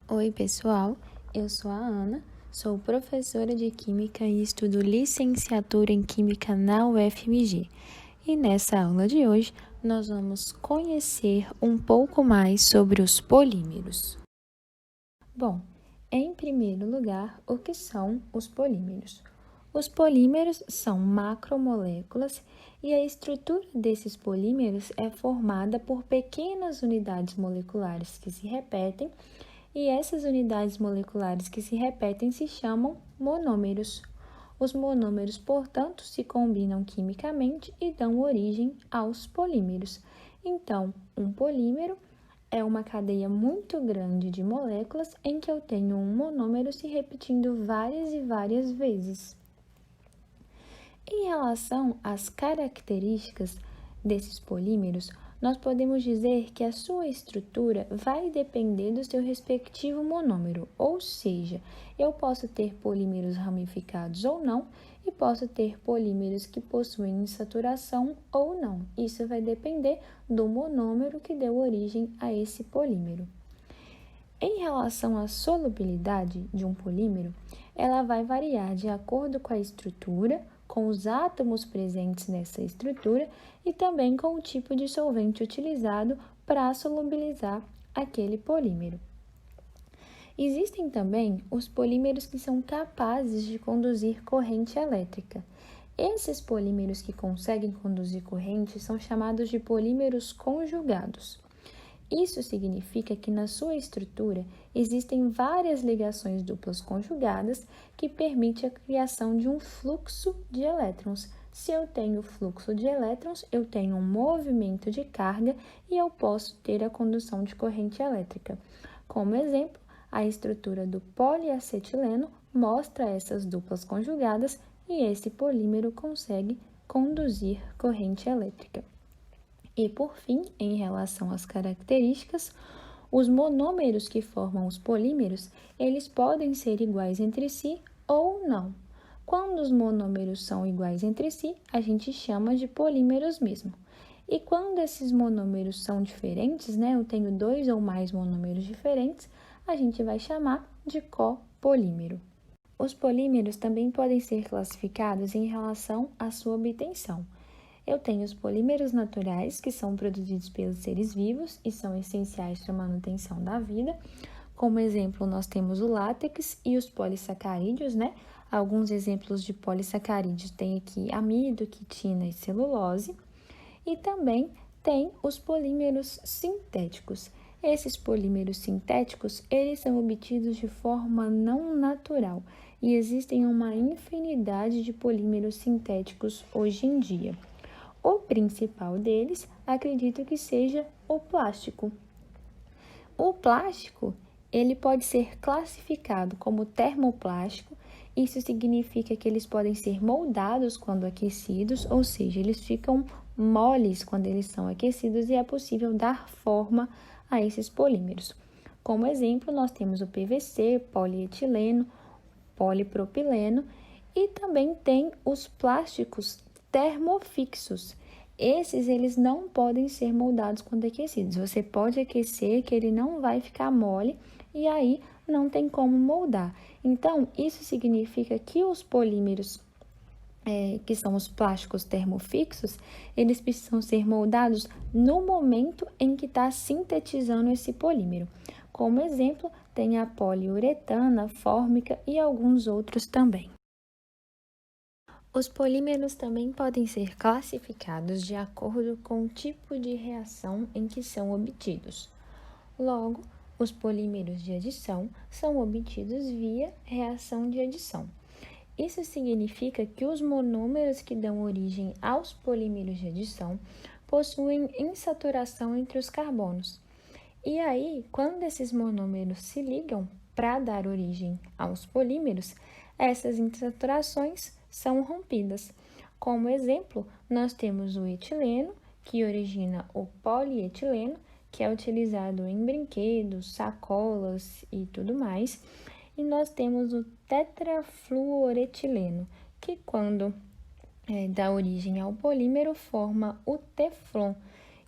Oi, pessoal, eu sou a Ana, sou professora de Química e estudo licenciatura em Química na UFMG. E nessa aula de hoje, nós vamos conhecer um pouco mais sobre os polímeros. Bom, em primeiro lugar, o que são os polímeros? Os polímeros são macromoléculas e a estrutura desses polímeros é formada por pequenas unidades moleculares que se repetem, e essas unidades moleculares que se repetem se chamam monômeros. Os monômeros, portanto, se combinam quimicamente e dão origem aos polímeros. Então, um polímero é uma cadeia muito grande de moléculas em que eu tenho um monômero se repetindo várias e várias vezes. Em relação às características desses polímeros, nós podemos dizer que a sua estrutura vai depender do seu respectivo monômero, ou seja, eu posso ter polímeros ramificados ou não, e posso ter polímeros que possuem insaturação ou não. Isso vai depender do monômero que deu origem a esse polímero. Em relação à solubilidade de um polímero, ela vai variar de acordo com a estrutura, com os átomos presentes nessa estrutura e também com o tipo de solvente utilizado para solubilizar aquele polímero. Existem também os polímeros que são capazes de conduzir corrente elétrica. Esses polímeros que conseguem conduzir corrente são chamados de polímeros conjugados. Isso significa que na sua estrutura existem várias ligações duplas conjugadas que permitem a criação de um fluxo de elétrons. Se eu tenho fluxo de elétrons, eu tenho um movimento de carga e eu posso ter a condução de corrente elétrica. Como exemplo, a estrutura do poliacetileno mostra essas duplas conjugadas e esse polímero consegue conduzir corrente elétrica. E, por fim, em relação às características, os monômeros que formam os polímeros, eles podem ser iguais entre si ou não. Quando os monômeros são iguais entre si, a gente chama de polímeros mesmo. E quando esses monômeros são diferentes, eu tenho 2 ou mais monômeros diferentes, a gente vai chamar de copolímero. Os polímeros também podem ser classificados em relação à sua obtenção. Eu tenho os polímeros naturais, que são produzidos pelos seres vivos e são essenciais para a manutenção da vida. Como exemplo, nós temos o látex e os polissacarídeos, Alguns exemplos de polissacarídeos tem aqui amido, quitina e celulose. E também tem os polímeros sintéticos. Esses polímeros sintéticos, eles são obtidos de forma não natural e existem uma infinidade de polímeros sintéticos hoje em dia. O principal deles, acredito que seja o plástico. O plástico, ele pode ser classificado como termoplástico. Isso significa que eles podem ser moldados quando aquecidos, ou seja, eles ficam moles quando eles são aquecidos e é possível dar forma a esses polímeros. Como exemplo, nós temos o PVC, polietileno, polipropileno e também tem os plásticos termofixos. Eles não podem ser moldados quando aquecidos. Você pode aquecer que ele não vai ficar mole e aí não tem como moldar. Então, isso significa que os polímeros, que são os plásticos termofixos, eles precisam ser moldados no momento em que está sintetizando esse polímero. Como exemplo, tem a poliuretana, fórmica e alguns outros também. Os polímeros também podem ser classificados de acordo com o tipo de reação em que são obtidos. Logo, os polímeros de adição são obtidos via reação de adição. Isso significa que os monômeros que dão origem aos polímeros de adição possuem insaturação entre os carbonos. E aí, quando esses monômeros se ligam para dar origem aos polímeros, essas insaturações são rompidas. Como exemplo, nós temos o etileno, que origina o polietileno, que é utilizado em brinquedos, sacolas e tudo mais. E nós temos o tetrafluoretileno, que quando dá origem ao polímero forma o teflon,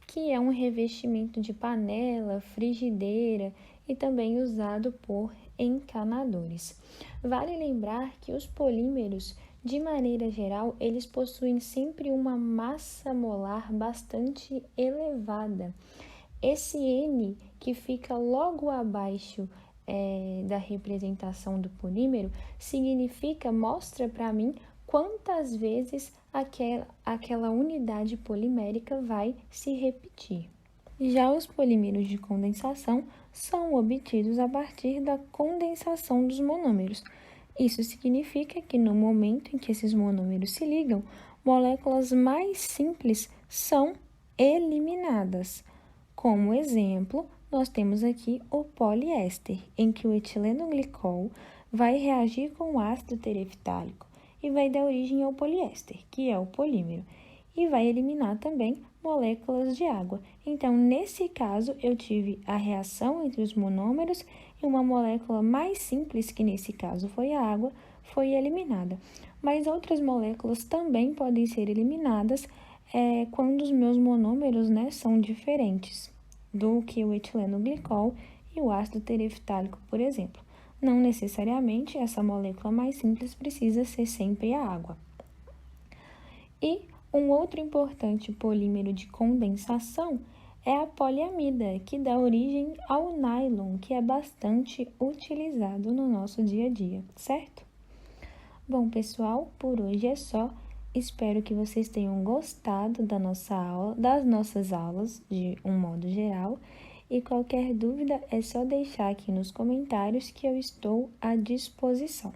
que é um revestimento de panela, frigideira e também usado por encanadores. Vale lembrar que os polímeros, de maneira geral, eles possuem sempre uma massa molar bastante elevada. Esse N que fica logo abaixo da representação do polímero mostra para mim quantas vezes aquela unidade polimérica vai se repetir. Já os polímeros de condensação são obtidos a partir da condensação dos monômeros. Isso significa que no momento em que esses monômeros se ligam, moléculas mais simples são eliminadas. Como exemplo, nós temos aqui o poliéster, em que o etilenoglicol vai reagir com o ácido tereftálico e vai dar origem ao poliéster, que é o polímero, e vai eliminar também moléculas de água. Então, nesse caso, eu tive a reação entre os monômeros e uma molécula mais simples, que nesse caso foi a água, foi eliminada. Mas outras moléculas também podem ser eliminadas quando os meus monômeros, são diferentes do que o etilenoglicol e o ácido tereftálico, por exemplo. Não necessariamente essa molécula mais simples precisa ser sempre a água. E um outro importante polímero de condensação é a poliamida, que dá origem ao nylon, que é bastante utilizado no nosso dia a dia, certo? Bom, pessoal, por hoje é só. Espero que vocês tenham gostado das nossas aulas de um modo geral. E qualquer dúvida é só deixar aqui nos comentários que eu estou à disposição.